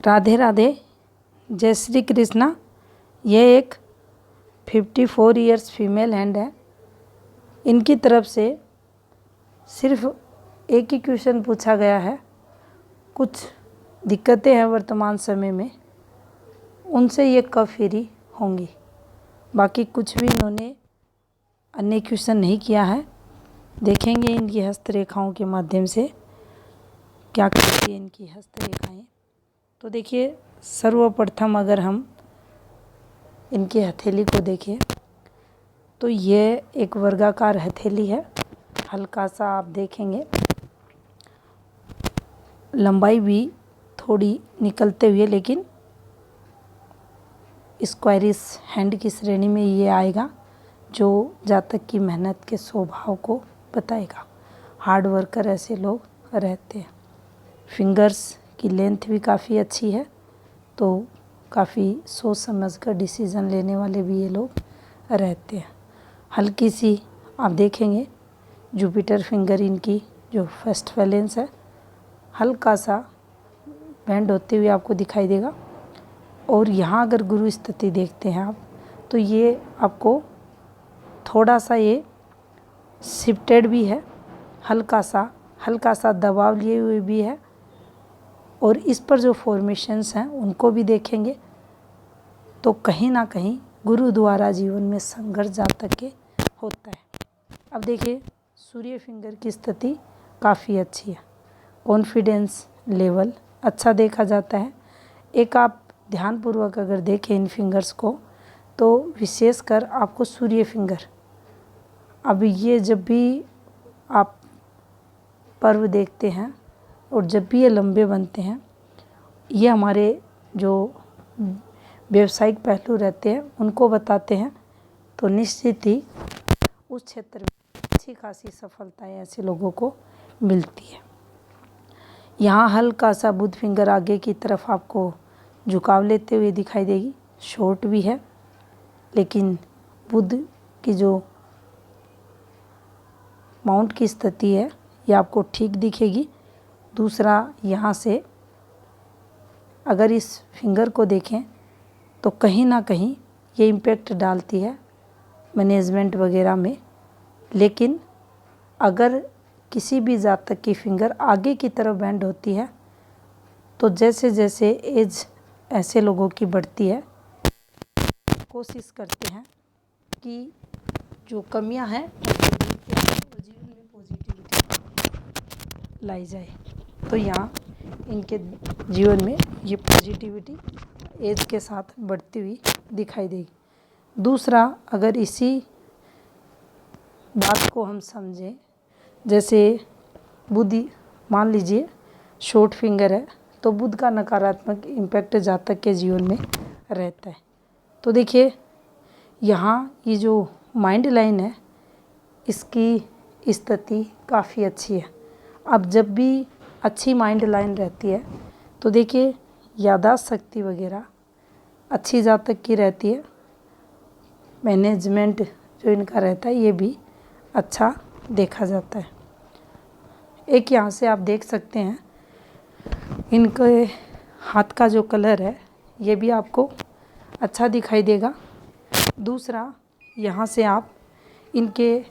राधे राधे, जय श्री कृष्णा। ये एक 54 इयर्स फीमेल हैंड है। इनकी तरफ से सिर्फ एक ही क्वेश्चन पूछा गया है। कुछ दिक्कतें हैं वर्तमान समय में, उनसे ये कब फ्री होंगी। बाकी कुछ भी इन्होंने अन्य क्वेश्चन नहीं किया है। देखेंगे इनकी हस्तरेखाओं के माध्यम से क्या करती है इनकी हस्तरेखाएं। तो देखिए, सर्वप्रथम अगर हम इनकी हथेली को देखें तो ये एक वर्गाकार हथेली है। हल्का सा आप देखेंगे लंबाई भी थोड़ी निकलते हुए, लेकिन स्क्वायरिश हैंड की श्रेणी में ये आएगा, जो जातक की मेहनत के स्वभाव को बताएगा। हार्ड वर्कर ऐसे लोग रहते हैं। फिंगर्स की लेंथ भी काफ़ी अच्छी है, तो काफ़ी सोच समझ कर डिसीज़न लेने वाले भी ये लोग रहते हैं। हल्की सी आप देखेंगे जुपिटर फिंगर इनकी जो फर्स्ट वैलेंस है, हल्का सा बेंड होते हुए आपको दिखाई देगा। और यहाँ अगर गुरु स्थिति देखते हैं आप, तो ये आपको थोड़ा सा ये शिफ्टेड भी है, हल्का सा दबाव लिए हुए भी है। और इस पर जो फॉर्मेशंस हैं उनको भी देखेंगे तो कहीं ना कहीं गुरु द्वारा जीवन में संघर्ष जातक के होता है। अब देखिए, सूर्य फिंगर की स्थिति काफ़ी अच्छी है। कॉन्फिडेंस लेवल अच्छा देखा जाता है। एक आप ध्यानपूर्वक अगर देखें इन फिंगर्स को, तो विशेषकर आपको सूर्य फिंगर, अब ये जब भी आप पर्व देखते हैं और जब भी ये लंबे बनते हैं, ये हमारे जो व्यावसायिक पहलू रहते हैं उनको बताते हैं। तो निश्चित ही उस क्षेत्र में अच्छी खासी सफलताएं ऐसे लोगों को मिलती है। यहाँ हल्का सा बुध फिंगर आगे की तरफ आपको झुकाव लेते हुए दिखाई देगी। शॉर्ट भी है, लेकिन बुध की जो माउंट की स्थिति है ये आपको ठीक दिखेगी। दूसरा, यहाँ से अगर इस फिंगर को देखें तो कहीं ना कहीं ये इम्पैक्ट डालती है मैनेजमेंट वगैरह में। लेकिन अगर किसी भी जातक की फिंगर आगे की तरफ बेंड होती है, तो जैसे जैसे एज ऐसे लोगों की बढ़ती है, कोशिश करते हैं कि जो कमियां हैं वो जीवन में पॉजिटिविटी लाई जाए। तो यहाँ इनके जीवन में ये पॉजिटिविटी एज के साथ बढ़ती हुई दिखाई देगी। दूसरा, अगर इसी बात को हम समझें, जैसे बुध मान लीजिए शॉर्ट फिंगर है, तो बुध का नकारात्मक इम्पैक्ट जातक के जीवन में रहता है। तो देखिए, यहाँ ये जो माइंड लाइन है इसकी स्थिति काफ़ी अच्छी है। अब जब भी अच्छी माइंड लाइन रहती है तो देखिए याददाश्त शक्ति वगैरह अच्छी जातक की रहती है। मैनेजमेंट जो इनका रहता है ये भी अच्छा देखा जाता है। एक यहाँ से आप देख सकते हैं इनके हाथ का जो कलर है ये भी आपको अच्छा दिखाई देगा। दूसरा, यहाँ से आप इनके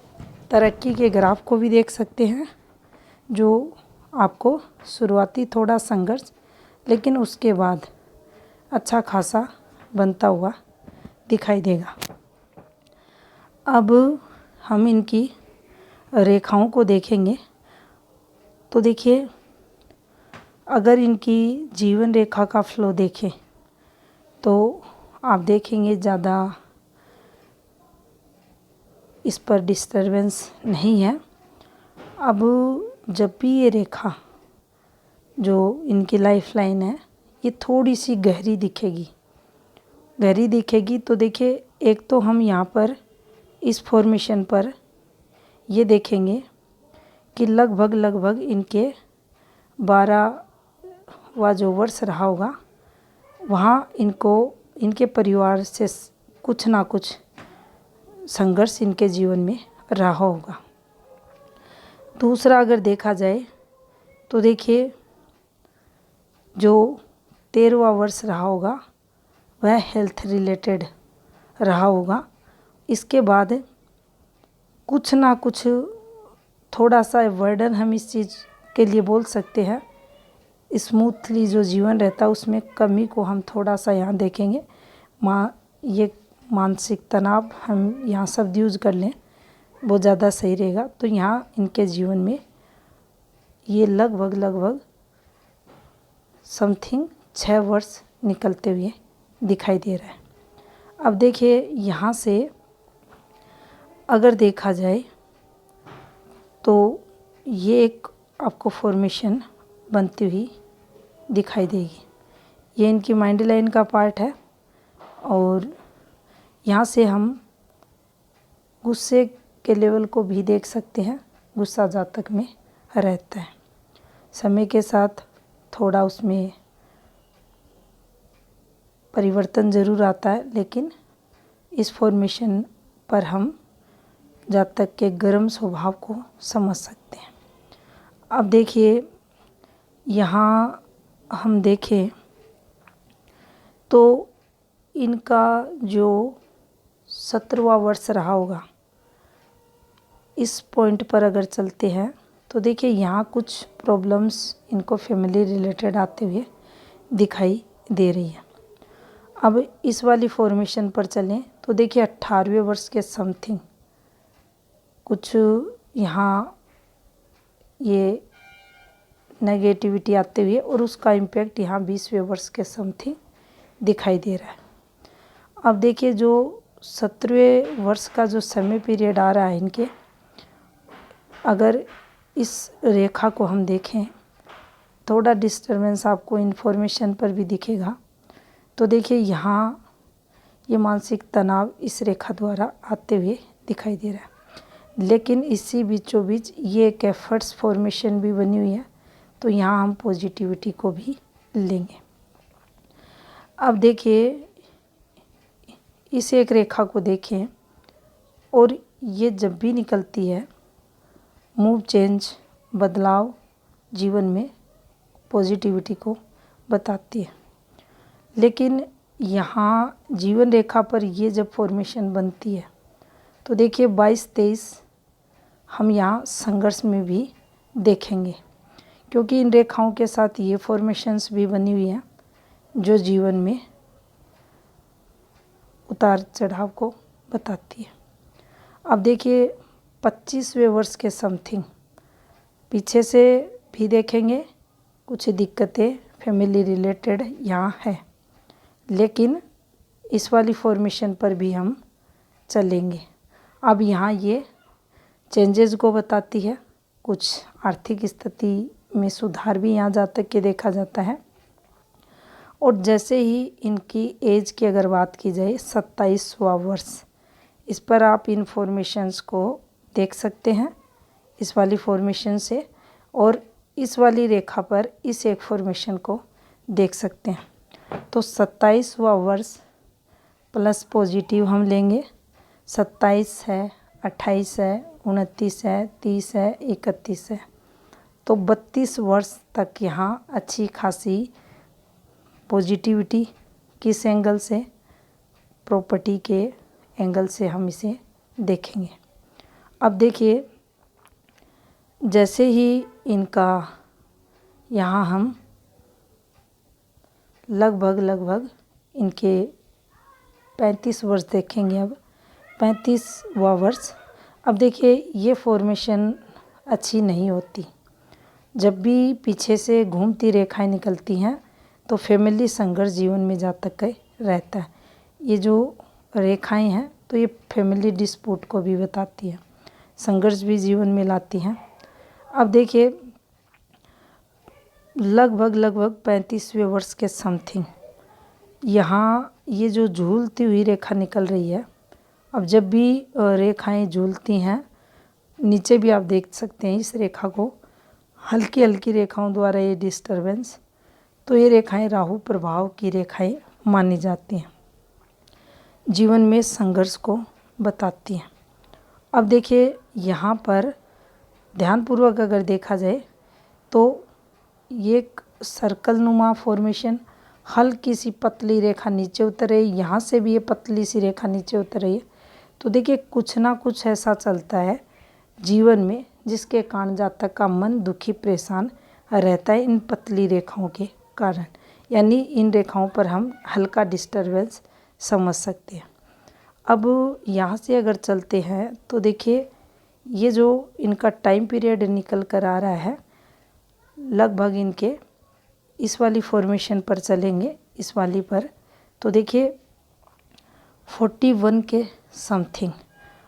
तरक्की के ग्राफ को भी देख सकते हैं, जो आपको शुरुआती थोड़ा संघर्ष, लेकिन उसके बाद अच्छा खासा बनता हुआ दिखाई देगा। अब हम इनकी रेखाओं को देखेंगे तो देखिए, अगर इनकी जीवन रेखा का फ्लो देखें तो आप देखेंगे ज़्यादा इस पर डिस्टरबेंस नहीं है। अब जब भी ये रेखा जो इनकी लाइफ लाइन है ये थोड़ी सी गहरी दिखेगी तो देखिए, एक तो हम यहाँ पर इस फॉर्मेशन पर ये देखेंगे कि लगभग इनके 12वां जो वर्ष रहा होगा, वहाँ इनको इनके परिवार से कुछ ना कुछ संघर्ष इनके जीवन में रहा होगा। दूसरा, अगर देखा जाए तो देखिए जो 13वां वर्ष रहा होगा वह हेल्थ रिलेटेड रहा होगा। इसके बाद कुछ ना कुछ थोड़ा सा वर्डन हम इस चीज़ के लिए बोल सकते हैं, स्मूथली जो जीवन रहता है उसमें कमी को हम थोड़ा सा यहाँ देखेंगे। ये मानसिक तनाव हम यहाँ शब्द यूज कर लें वो ज़्यादा सही रहेगा। तो यहाँ इनके जीवन में ये लगभग समथिंग 6 वर्ष निकलते हुए दिखाई दे रहा है। अब देखिए यहाँ से अगर देखा जाए तो ये एक आपको फॉर्मेशन बनती हुई दिखाई देगी। ये इनकी माइंड लाइन का पार्ट है और यहाँ से हम गुस्से के लेवल को भी देख सकते हैं। गुस्सा जातक में रहता है, समय के साथ थोड़ा उसमें परिवर्तन ज़रूर आता है, लेकिन इस फॉर्मेशन पर हम जातक के गर्म स्वभाव को समझ सकते हैं। अब देखिए यहाँ हम देखें तो इनका जो 17वां वर्ष रहा होगा, इस पॉइंट पर अगर चलते हैं तो देखिए यहाँ कुछ प्रॉब्लम्स इनको फैमिली रिलेटेड आते हुए दिखाई दे रही है। अब इस वाली फॉर्मेशन पर चलें तो देखिए 18वें वर्ष के समथिंग कुछ यहाँ ये नेगेटिविटी आते हुए और उसका इम्पैक्ट यहाँ 20वें वर्ष के समथिंग दिखाई दे रहा है। अब देखिए जो 17वें वर्ष का जो समय पीरियड आ रहा है इनके, अगर इस रेखा को हम देखें थोड़ा डिस्टर्बेंस आपको इन्फॉर्मेशन पर भी दिखेगा। तो देखिए यहाँ ये मानसिक तनाव इस रेखा द्वारा आते हुए दिखाई दे रहा है, लेकिन इसी बीचों बीच ये एक एफर्ट्स फॉर्मेशन भी बनी हुई है, तो यहाँ हम पॉजिटिविटी को भी लेंगे। अब देखिए इस एक रेखा को देखें और ये जब भी निकलती है मूव चेंज बदलाव जीवन में पॉजिटिविटी को बताती है, लेकिन यहाँ जीवन रेखा पर ये जब फॉर्मेशन बनती है तो देखिए 22-23 हम यहाँ संघर्ष में भी देखेंगे, क्योंकि इन रेखाओं के साथ ये फॉर्मेशंस भी बनी हुई हैं जो जीवन में उतार चढ़ाव को बताती है। अब देखिए 25वें वर्ष के समथिंग पीछे से भी देखेंगे कुछ दिक्कतें फैमिली रिलेटेड यहाँ है, लेकिन इस वाली फॉर्मेशन पर भी हम चलेंगे। अब यहाँ ये चेंजेस को बताती है, कुछ आर्थिक स्थिति में सुधार भी यहाँ जातक के देखा जाता है। और जैसे ही इनकी एज की अगर बात की जाए 27वां वर्ष, इस पर आप इन्फॉर्मेशंस को देख सकते हैं इस वाली फॉर्मेशन से, और इस वाली रेखा पर इस एक फॉर्मेशन को देख सकते हैं। तो 27वां वर्ष प्लस पॉजिटिव हम लेंगे, 27 है, 28 है, 29 है, 30 है, 31 है, तो 32 वर्ष तक यहाँ अच्छी खासी पॉजिटिविटी किस एंगल से, प्रॉपर्टी के एंगल से हम इसे देखेंगे। अब देखिए जैसे ही इनका यहाँ हम लगभग इनके 35 वर्ष देखेंगे। अब 35वां वर्ष, अब देखिए ये फॉर्मेशन अच्छी नहीं होती। जब भी पीछे से घूमती रेखाएं निकलती हैं तो फैमिली संघर्ष जीवन में जातक का रहता है। ये जो रेखाएं हैं तो ये फैमिली डिस्प्यूट को भी बताती हैं, संघर्ष भी जीवन में लाती हैं। अब देखिए लगभग 35वें वर्ष के समथिंग यहाँ ये जो झूलती हुई रेखा निकल रही है। अब जब भी रेखाएं झूलती हैं, नीचे भी आप देख सकते हैं इस रेखा को, हल्की रेखाओं द्वारा ये डिस्टर्बेंस, तो ये रेखाएं राहु प्रभाव की रेखाएं मानी जाती हैं, जीवन में संघर्ष को बताती हैं। अब देखिए यहाँ पर ध्यानपूर्वक अगर देखा जाए तो ये एक सर्कल नुमा फॉर्मेशन हल्की सी पतली रेखा नीचे उतर रही है, यहाँ से भी ये पतली सी रेखा नीचे उतर रही है। तो देखिए कुछ ना कुछ ऐसा चलता है जीवन में जिसके कारण जातक का मन दुखी परेशान रहता है इन पतली रेखाओं के कारण, यानी इन रेखाओं पर हम हल्का डिस्टरबेंस समझ सकते हैं। अब यहाँ से अगर चलते हैं तो देखिए ये जो इनका टाइम पीरियड निकल कर आ रहा है, लगभग इनके इस वाली फॉर्मेशन पर चलेंगे, इस वाली पर, तो देखिए 41 के समथिंग,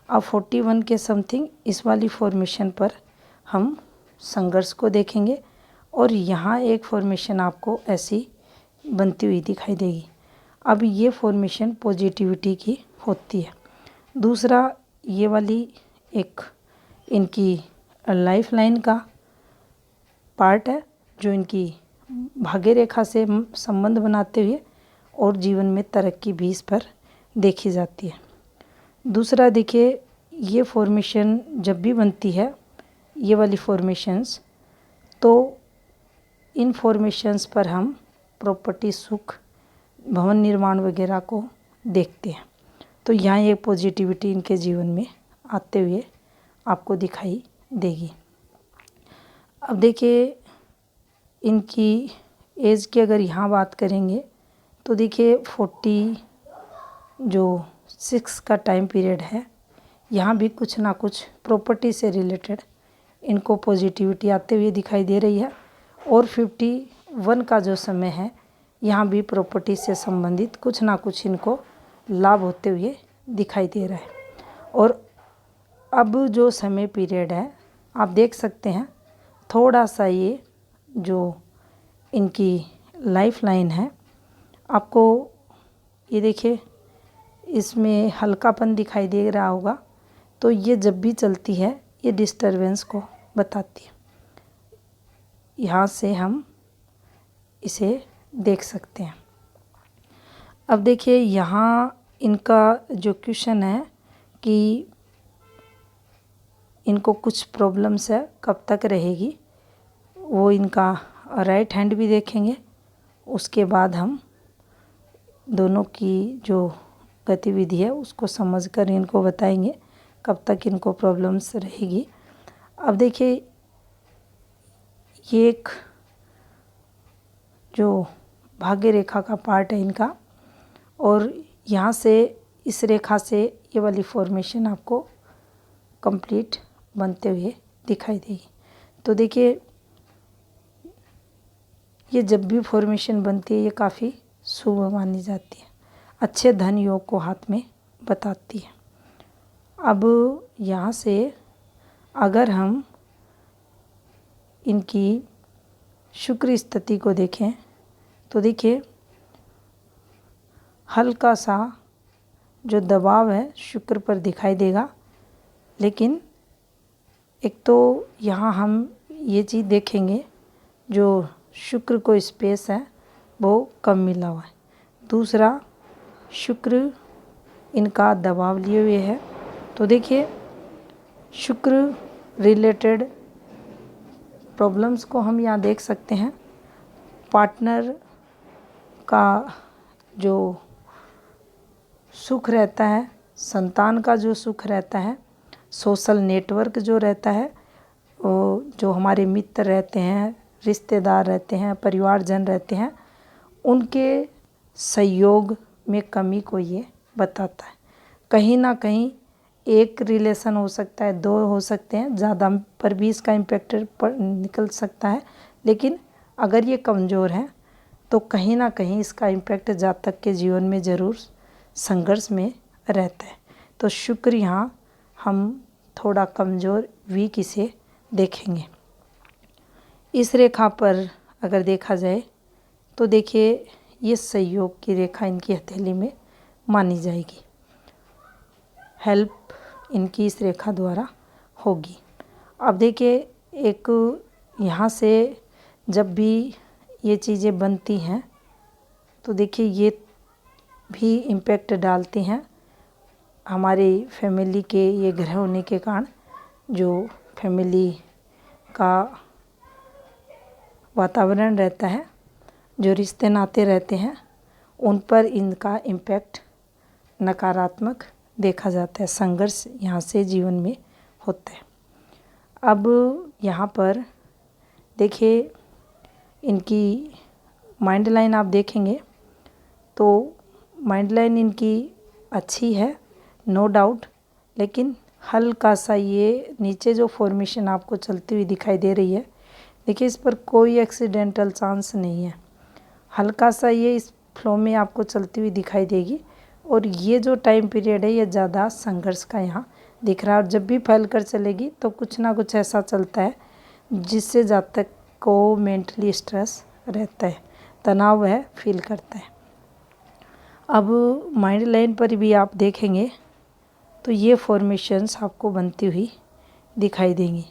अब 41 के समथिंग इस वाली फॉर्मेशन पर हम संघर्ष को देखेंगे और यहाँ एक फॉर्मेशन आपको ऐसी बनती हुई दिखाई देगी। अब ये फॉर्मेशन पॉजिटिविटी की होती है। दूसरा ये वाली एक इनकी लाइफ लाइन का पार्ट है जो इनकी भाग्य रेखा से संबंध बनाते हुए और जीवन में तरक्की भी इस पर देखी जाती है। दूसरा देखिए ये फॉर्मेशन जब भी बनती है, ये वाली फॉर्मेशंस, तो इन फॉर्मेशंस पर हम प्रॉपर्टी सुख, भवन निर्माण वगैरह को देखते हैं। तो यहाँ ये पॉजिटिविटी इनके जीवन में आते हुए आपको दिखाई देगी। अब देखिए इनकी एज की अगर यहाँ बात करेंगे तो देखिए 46 का टाइम पीरियड है, यहाँ भी कुछ ना कुछ प्रॉपर्टी से रिलेटेड इनको पॉजिटिविटी आते हुए दिखाई दे रही है। और 51 का जो समय है, यहाँ भी प्रॉपर्टी से संबंधित कुछ ना कुछ इनको लाभ होते हुए दिखाई दे रहा है। और अब जो समय पीरियड है आप देख सकते हैं, थोड़ा सा ये जो इनकी लाइफ लाइन है, आपको ये देखिए इसमें हल्कापन दिखाई दे रहा होगा। तो ये जब भी चलती है ये डिस्टरबेंस को बताती है। यहाँ से हम इसे देख सकते हैं। अब देखिए यहाँ इनका जो क्वेश्चन है कि इनको कुछ प्रॉब्लम्स है, कब तक रहेगी, वो इनका राइट हैंड भी देखेंगे। उसके बाद हम दोनों की जो गतिविधि है उसको समझकर इनको बताएंगे कब तक इनको प्रॉब्लम्स रहेगी। अब देखिए ये एक जो भाग्य रेखा का पार्ट है इनका, और यहाँ से इस रेखा से ये वाली फॉर्मेशन आपको कंप्लीट बनते हुए दिखाई देगी। तो देखिए ये जब भी फॉर्मेशन बनती है ये काफ़ी शुभ मानी जाती है, अच्छे धन योग को हाथ में बताती है। अब यहाँ से अगर हम इनकी शुक्र स्थिति को देखें तो देखिए हल्का सा जो दबाव है शुक्र पर दिखाई देगा, लेकिन एक तो यहाँ हम ये चीज़ देखेंगे जो शुक्र को स्पेस है वो कम मिला हुआ है। दूसरा शुक्र इनका दबाव लिए हुए है। तो देखिए शुक्र रिलेटेड प्रॉब्लम्स को हम यहाँ देख सकते हैं। पार्टनर का जो सुख रहता है, संतान का जो सुख रहता है, सोशल नेटवर्क जो रहता है, वो जो हमारे मित्र रहते हैं, रिश्तेदार रहते हैं, परिवारजन रहते हैं, उनके सहयोग में कमी को ये बताता है। कहीं ना कहीं एक रिलेशन हो सकता है, दो हो सकते हैं, ज़्यादा पर भी इसका इम्पैक्ट निकल सकता है। लेकिन अगर ये कमज़ोर है तो कहीं ना कहीं इसका इम्पैक्ट जातक के जीवन में ज़रूर संघर्ष में रहता है। तो शुक्र यहाँ हम थोड़ा कमज़ोर वीक इसे देखेंगे। इस रेखा पर अगर देखा जाए तो देखिए ये सहयोग की रेखा इनकी हथेली में मानी जाएगी। हेल्प इनकी इस रेखा द्वारा होगी। अब देखिए एक यहाँ से जब भी ये चीज़ें बनती हैं तो देखिए ये भी इम्पैक्ट डालती हैं हमारी फैमिली के, ये ग्रह होने के कारण जो फैमिली का वातावरण रहता है, जो रिश्ते नाते रहते हैं उन पर इनका इम्पैक्ट नकारात्मक देखा जाता है। संघर्ष यहाँ से जीवन में होता है। अब यहाँ पर देखिए इनकी माइंड लाइन आप देखेंगे तो माइंड लाइन इनकी अच्छी है, नो डाउट, लेकिन हल्का सा ये नीचे जो फॉर्मेशन आपको चलती हुई दिखाई दे रही है, देखिए इस पर कोई एक्सीडेंटल चांस नहीं है। हल्का सा ये इस फ्लो में आपको चलती हुई दिखाई देगी और ये जो टाइम पीरियड है ये ज़्यादा संघर्ष का यहाँ दिख रहा है। और जब भी फैल कर चलेगी तो कुछ ना कुछ ऐसा चलता है जिससे जातक को मेंटली स्ट्रेस रहता है, तनाव वह फील करता है। अब माइंड लाइन पर भी आप देखेंगे तो ये फॉर्मेशंस आपको बनती हुई दिखाई देंगी।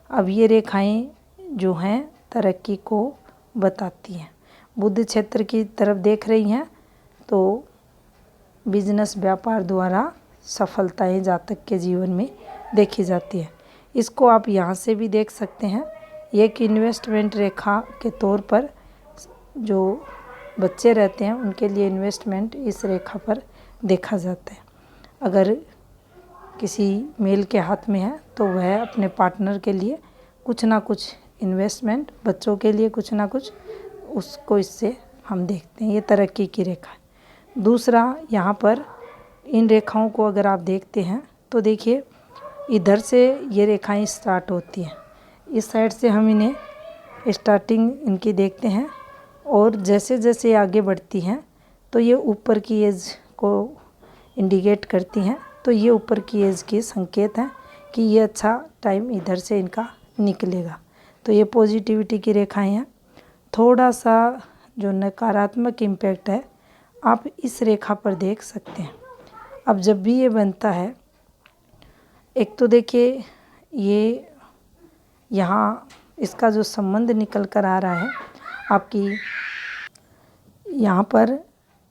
अब ये रेखाएं जो हैं तरक्की को बताती हैं। बुद्ध क्षेत्र की तरफ देख रही हैं तो बिजनेस व्यापार द्वारा सफलताएं जातक के जीवन में देखी जाती है। इसको आप यहाँ से भी देख सकते हैं। ये एक इन्वेस्टमेंट रेखा के तौर पर जो बच्चे रहते हैं उनके लिए इन्वेस्टमेंट इस रेखा पर देखा जाता है। अगर किसी मेल के हाथ में है तो वह अपने पार्टनर के लिए कुछ ना कुछ इन्वेस्टमेंट, बच्चों के लिए कुछ ना कुछ, उसको इससे हम देखते हैं। ये तरक्की की रेखा है। दूसरा, यहाँ पर इन रेखाओं को अगर आप देखते हैं तो देखिए इधर से ये रेखाएं स्टार्ट होती हैं, इस साइड से हम इन्हें स्टार्टिंग इनकी देखते हैं और जैसे जैसे आगे बढ़ती हैं तो ये ऊपर की एज को इंडिकेट करती हैं। तो ये ऊपर की एज के संकेत हैं कि ये अच्छा टाइम इधर से इनका निकलेगा। तो ये पॉजिटिविटी की रेखाएं हैं। थोड़ा सा जो नकारात्मक इम्पैक्ट है आप इस रेखा पर देख सकते हैं। अब जब भी ये बनता है, एक तो देखिए ये यहाँ इसका जो संबंध निकल कर आ रहा है आपकी, यहाँ पर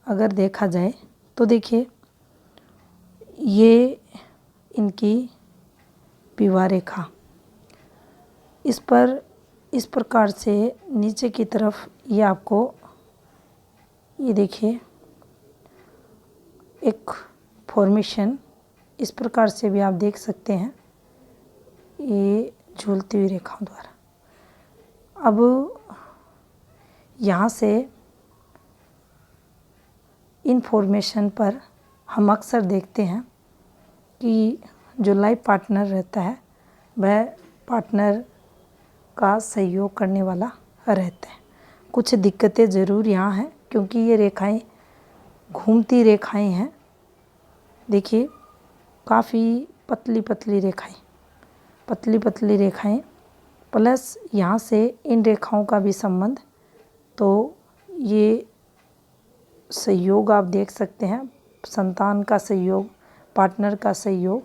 अगर देखा जाए तो देखिए ये इनकी विवाह रेखा, इस पर इस प्रकार से नीचे की तरफ ये आपको, ये देखिए एक फॉर्मेशन इस प्रकार से भी आप देख सकते हैं, ये झूलती हुई रेखाओं द्वारा। अब यहाँ से इन फॉर्मेशन पर हम अक्सर देखते हैं कि जो लाइफ पार्टनर रहता है वह पार्टनर का सहयोग करने वाला रहता है। कुछ दिक्कतें ज़रूर यहाँ हैं क्योंकि ये रेखाएं घूमती रेखाएं हैं। देखिए काफ़ी पतली पतली रेखाएं प्लस यहाँ से इन रेखाओं का भी संबंध, तो ये सहयोग आप देख सकते हैं, संतान का सहयोग, पार्टनर का सहयोग,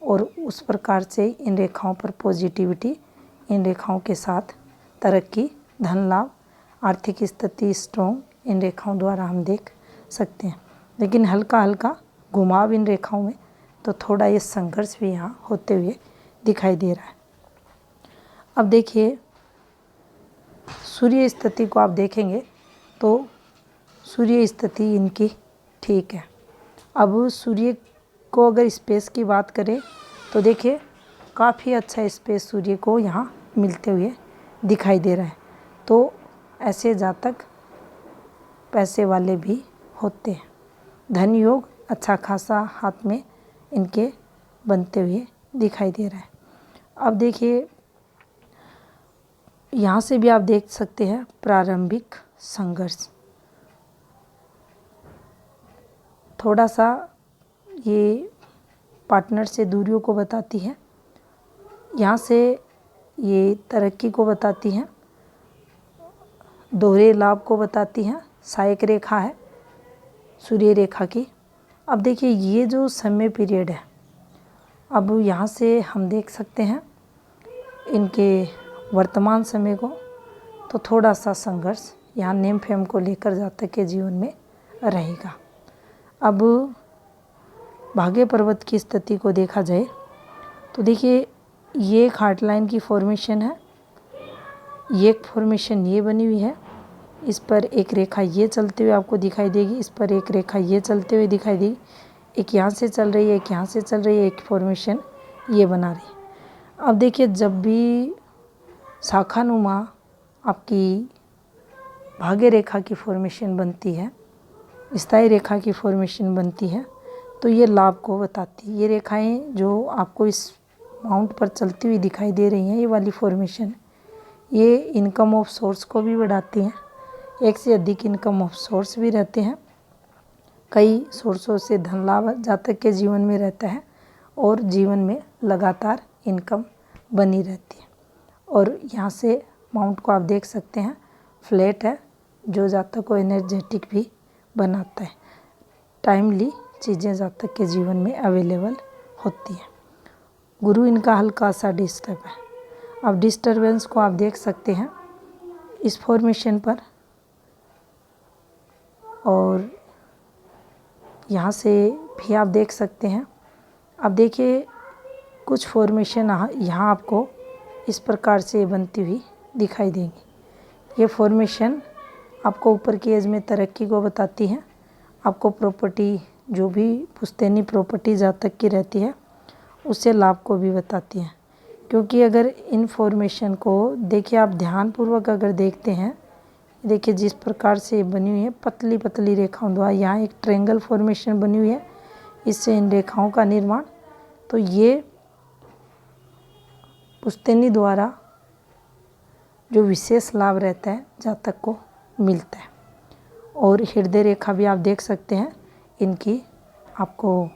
और उस प्रकार से इन रेखाओं पर पॉजिटिविटी, इन रेखाओं के साथ तरक्की, धन लाभ, आर्थिक स्थिति स्ट्रॉन्ग इन रेखाओं द्वारा हम देख सकते हैं। लेकिन हल्का हल्का घुमाव इन रेखाओं में, तो थोड़ा ये संघर्ष भी यहाँ होते हुए दिखाई दे रहा है। अब देखिए सूर्य स्थिति को आप देखेंगे तो सूर्य स्थिति इनकी ठीक है। अब सूर्य को अगर स्पेस की बात करें तो देखिए काफ़ी अच्छा स्पेस सूर्य को यहाँ मिलते हुए दिखाई दे रहा है। तो ऐसे जातक पैसे वाले भी होते हैं। धन योग अच्छा खासा हाथ में इनके बनते हुए दिखाई दे रहा है। अब देखिए यहाँ से भी आप देख सकते हैं प्रारंभिक संघर्ष, थोड़ा सा ये पार्टनर से दूरियों को बताती है, यहाँ से ये तरक्की को बताती हैं, दोहरे लाभ को बताती हैं। सहायक रेखा है सूर्य रेखा की। अब देखिए ये जो समय पीरियड है, अब यहाँ से हम देख सकते हैं इनके वर्तमान समय को, तो थोड़ा सा संघर्ष यहाँ नेम फेम को लेकर जातक के जीवन में रहेगा। अब भाग्य पर्वत की स्थिति को देखा जाए तो देखिए ये एक हार्ट लाइन की फॉर्मेशन है, ये एक फॉर्मेशन ये बनी हुई है, इस पर एक रेखा ये चलते हुए आपको दिखाई देगी, इस पर एक रेखा ये चलते हुए दिखाई देगी, एक यहाँ से चल रही है, एक यहाँ से चल रही है, एक फॉर्मेशन ये बना रही है। अब देखिए जब भी शाखानुमा आपकी भाग्य रेखा की फॉर्मेशन बनती है, स्थायी रेखा की फॉर्मेशन बनती है, तो ये लाभ को बताती है। ये रेखाएं जो आपको इस माउंट पर चलती हुई दिखाई दे रही हैं, ये वाली फॉर्मेशन, ये इनकम ऑफ सोर्स को भी बढ़ाती हैं। एक से अधिक इनकम ऑफ सोर्स भी रहते हैं, कई सोर्सों से धन लाभ जातक के जीवन में रहता है और जीवन में लगातार इनकम बनी रहती है। और यहाँ से माउंट को आप देख सकते हैं, फ्लैट है, जो जातक को एनर्जेटिक भी बनाता है। टाइमली चीज़ें जातक के जीवन में अवेलेबल होती हैं। गुरु इनका हल्का सा डिस्टर्ब है। अब डिस्टर्बेंस को आप देख सकते हैं इस फॉर्मेशन पर, और यहाँ से भी आप देख सकते हैं। अब देखिए कुछ फॉर्मेशन यहाँ आपको इस प्रकार से बनती हुई दिखाई देंगी। ये फॉर्मेशन आपको ऊपर की एज में तरक्की को बताती है, आपको प्रॉपर्टी, जो भी पुश्तैनी प्रॉपर्टी जातक की रहती है, उससे लाभ को भी बताती है। क्योंकि अगर इन फॉर्मेशन को देखिए आप ध्यानपूर्वक अगर देखते हैं, देखिए जिस प्रकार से बनी हुई है पतली पतली रेखाओं द्वारा, यहाँ एक ट्रायंगल फॉर्मेशन बनी हुई है, इससे इन रेखाओं का निर्माण, तो ये पुश्तैनी द्वारा जो विशेष लाभ रहता है जातक को मिलता है। और हृदय रेखा भी आप देख सकते हैं, इनकी आपको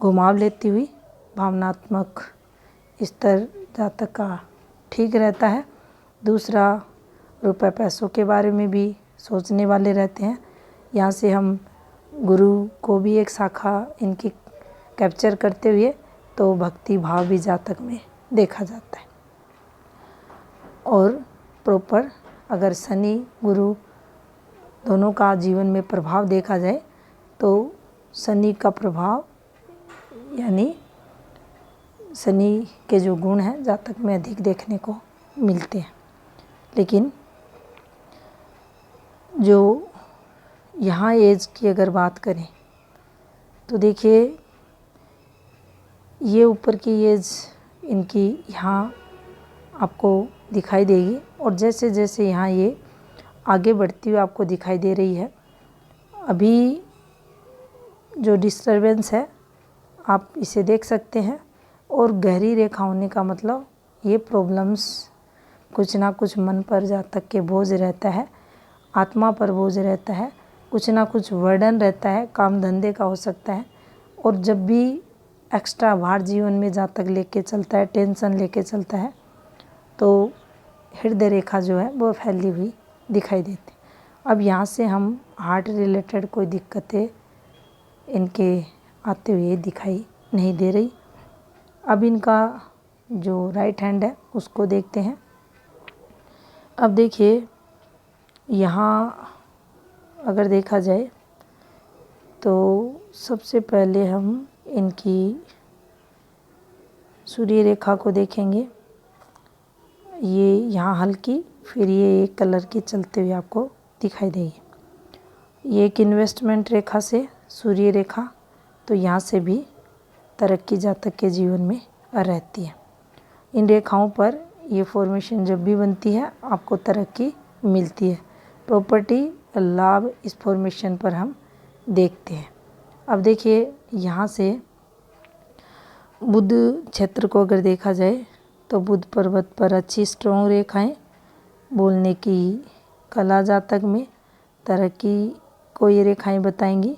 घुमाव लेती हुई भावनात्मक स्तर जातक का ठीक रहता है। दूसरा, रुपए पैसों के बारे में भी सोचने वाले रहते हैं। यहाँ से हम गुरु को भी एक शाखा इनकी कैप्चर करते हुए, तो भक्ति भाव भी जातक में देखा जाता है। और प्रॉपर अगर शनि गुरु दोनों का जीवन में प्रभाव देखा जाए, तो शनि का प्रभाव यानी शनि के जो गुण हैं जातक में अधिक देखने को मिलते हैं। लेकिन जो यहाँ एज की अगर बात करें, तो देखिए ये ऊपर की एज इनकी यहाँ आपको दिखाई देगी, और जैसे जैसे यहाँ ये आगे बढ़ती हुई आपको दिखाई दे रही है, अभी जो डिस्टरबेंस है आप इसे देख सकते हैं। और गहरी रेखा होने का मतलब ये प्रॉब्लम्स, कुछ ना कुछ मन पर जातक के बोझ रहता है, आत्मा पर बोझ रहता है, कुछ ना कुछ वर्डन रहता है, काम धंधे का हो सकता है। और जब भी एक्स्ट्रा भार जीवन में जातक लेके चलता है, टेंशन लेके चलता है, तो हृदय रेखा जो है वो फैली हुई दिखाई देती है। अब यहाँ से हम हार्ट रिलेटेड कोई दिक्कतें इनके आते हुए दिखाई नहीं दे रही। अब इनका जो राइट हैंड है उसको देखते हैं। अब देखिए यहाँ अगर देखा जाए तो सबसे पहले हम इनकी सूर्य रेखा को देखेंगे। ये यहाँ हल्की, फिर ये एक कलर की चलते हुए आपको दिखाई देगी। ये एक इन्वेस्टमेंट रेखा से सूर्य रेखा, तो यहाँ से भी तरक्की जातक के जीवन में रहती है। इन रेखाओं पर ये फॉर्मेशन जब भी बनती है आपको तरक्की मिलती है, प्रॉपर्टी लाभ इस फॉर्मेशन पर हम देखते हैं। अब देखिए यहाँ से बुध क्षेत्र को अगर देखा जाए, तो बुध पर्वत पर अच्छी स्ट्रॉन्ग रेखाएं, बोलने की कला जातक में तरक्की को ये रेखाएं बताएंगी।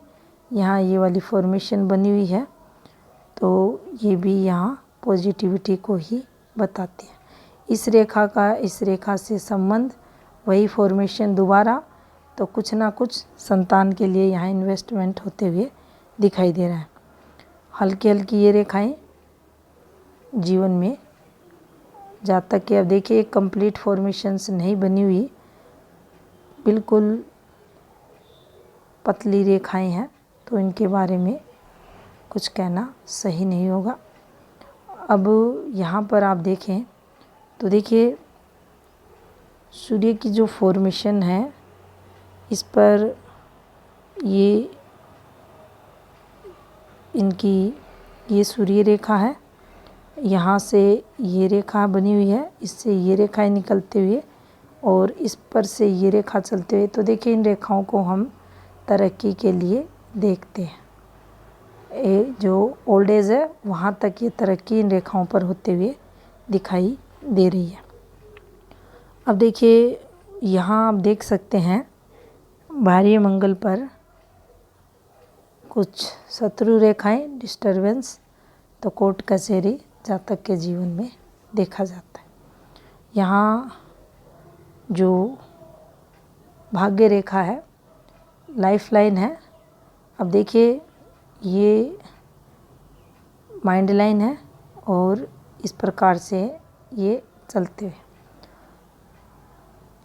यहाँ ये वाली फॉर्मेशन बनी हुई है, तो ये भी यहाँ पॉजिटिविटी को ही बताती है। इस रेखा से संबंध, वही फॉर्मेशन दोबारा, तो कुछ ना कुछ संतान के लिए यहाँ इन्वेस्टमेंट होते हुए दिखाई दे रहा है। हल्की हल्की ये रेखाएं जीवन में जातक के, अब देखिए एक कंप्लीट फॉर्मेशंस नहीं बनी हुई, बिल्कुल पतली रेखाएं हैं, तो इनके बारे में कुछ कहना सही नहीं होगा। अब यहाँ पर आप देखें तो देखिए सूर्य की जो फॉर्मेशन है इस पर ये इनकी ये सूर्य रेखा है, यहाँ से ये रेखा बनी हुई है, इससे ये रेखाएं निकलते हुए और इस पर से ये रेखा चलते हुए। तो देखिए इन रेखाओं को हम तरक्की के लिए देखते हैं। ये जो ओल्ड एज है वहाँ तक ये तरक्की इन रेखाओं पर होते हुए दिखाई दे रही है। अब देखिए यहाँ आप देख सकते हैं बाहरी मंगल पर कुछ शत्रु रेखाएं, डिस्टरबेंस, तो कोर्ट कचहरी जातक के जीवन में देखा जाता है। यहाँ जो भाग्य रेखा है, लाइफ लाइन है, अब देखिए ये माइंड लाइन है और इस प्रकार से ये चलते हुए।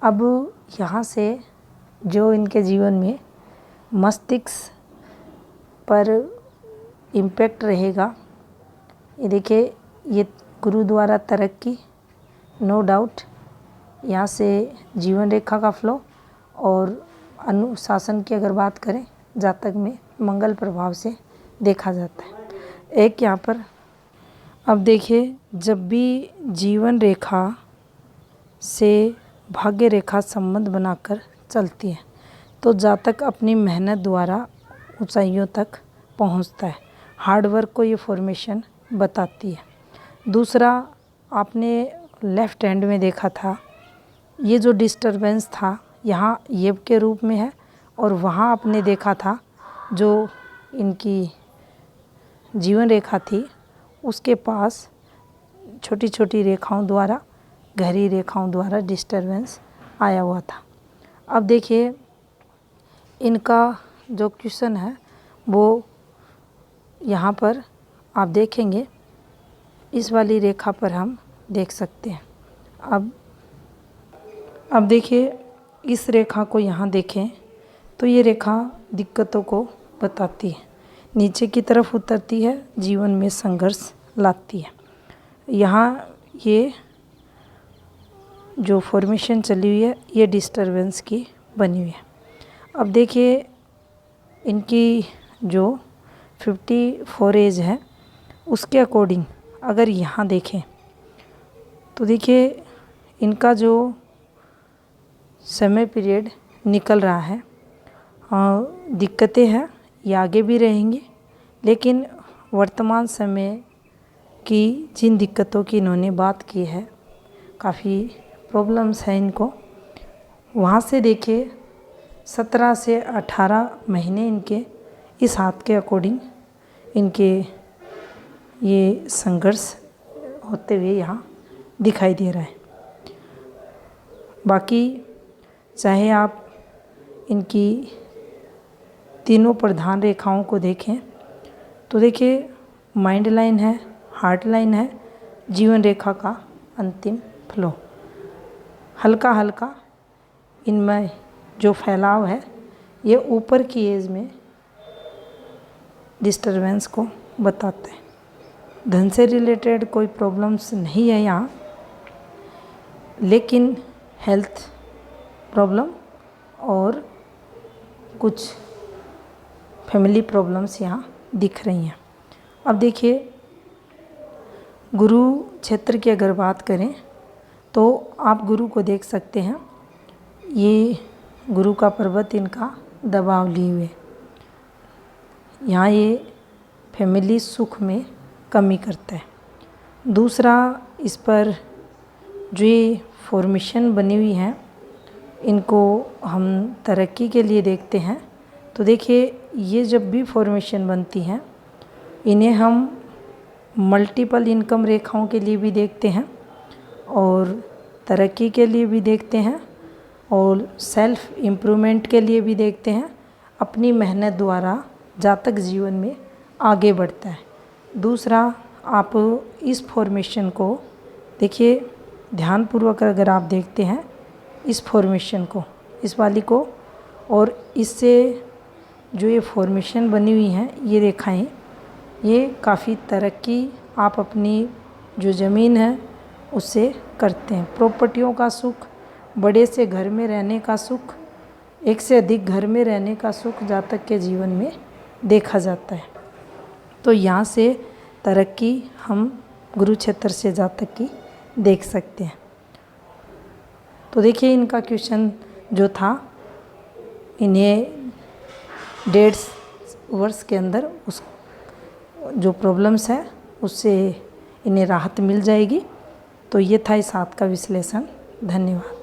अब यहाँ से जो इनके जीवन में मस्तिष्क पर इम्पैक्ट रहेगा, ये देखिए ये गुरु द्वारा तरक्की, नो डाउट। यहाँ से जीवन रेखा का फ्लो और अनुशासन की अगर बात करें जातक में मंगल प्रभाव से देखा जाता है। एक यहाँ पर अब देखिए जब भी जीवन रेखा से भाग्य रेखा संबंध बनाकर चलती है तो जातक अपनी मेहनत द्वारा ऊंचाइयों तक पहुंचता है। हार्ड वर्क को ये फॉर्मेशन बताती है। दूसरा, आपने लेफ़्ट हैंड में देखा था ये जो डिस्टरबेंस था यहाँ येव के रूप में है और वहाँ आपने देखा था जो इनकी जीवन रेखा थी उसके पास छोटी छोटी रेखाओं द्वारा, गहरी रेखाओं द्वारा डिस्टरबेंस आया हुआ था। अब देखिए इनका जो क्वेश्चन है वो यहाँ पर आप देखेंगे, इस वाली रेखा पर हम देख सकते हैं। अब देखिए इस रेखा को यहाँ देखें तो ये रेखा दिक्कतों को बताती है, नीचे की तरफ उतरती है, जीवन में संघर्ष लाती है। यहाँ ये जो फॉर्मेशन चली हुई है ये डिस्टरबेंस की बनी हुई है। अब देखिए इनकी जो 54 एज है उसके अकॉर्डिंग अगर यहाँ देखें तो देखिए इनका जो समय पीरियड निकल रहा है, दिक्कतें हैं, ये आगे भी रहेंगी, लेकिन वर्तमान समय की जिन दिक्कतों की इन्होंने बात की है, काफ़ी प्रॉब्लम्स हैं इनको, वहाँ से देखिए 17 से 18 महीने इनके इस हाथ के अकॉर्डिंग इनके ये संघर्ष होते हुए यहाँ दिखाई दे रहा है। बाकी चाहे आप इनकी तीनों प्रधान रेखाओं को देखें तो देखिए माइंड लाइन है, हार्ट लाइन है, जीवन रेखा का अंतिम फ्लो, हल्का हल्का इनमें जो फैलाव है ये ऊपर की एज में डिस्टरबेंस को बताता है। धन से रिलेटेड कोई प्रॉब्लम्स नहीं है यहाँ, लेकिन हेल्थ प्रॉब्लम और कुछ फैमिली प्रॉब्लम्स यहाँ दिख रही हैं। अब देखिए गुरु क्षेत्र की अगर बात करें तो आप गुरु को देख सकते हैं, ये गुरु का पर्वत इनका दबाव लिए हुए, यहाँ ये फैमिली सुख में कमी करता है। दूसरा, इस पर जो ये फॉर्मेशन बनी हुई है इनको हम तरक्की के लिए देखते हैं। तो देखिए ये जब भी फॉर्मेशन बनती हैं इन्हें हम मल्टीपल इनकम रेखाओं के लिए भी देखते हैं और तरक्की के लिए भी देखते हैं और सेल्फ इम्प्रूवमेंट के लिए भी देखते हैं। अपनी मेहनत द्वारा जातक जीवन में आगे बढ़ता है। दूसरा, आप इस फॉर्मेशन को देखिए ध्यानपूर्वक, अगर आप देखते हैं इस फॉर्मेशन को, इस वाली को, और इससे जो ये फॉर्मेशन बनी हुई हैं ये रेखाएं, ये काफ़ी तरक्की आप अपनी जो ज़मीन है उससे करते हैं। प्रॉपर्टियों का सुख, बड़े से घर में रहने का सुख, एक से अधिक घर में रहने का सुख जातक के जीवन में देखा जाता है। तो यहाँ से तरक्की हम गुरु क्षेत्र से जातक की देख सकते हैं। तो देखिए इनका क्वेश्चन जो था, इन्हें 1.5 वर्ष के अंदर उस जो प्रॉब्लम्स है उससे इन्हें राहत मिल जाएगी। तो ये था इस 7 का विश्लेषण। धन्यवाद।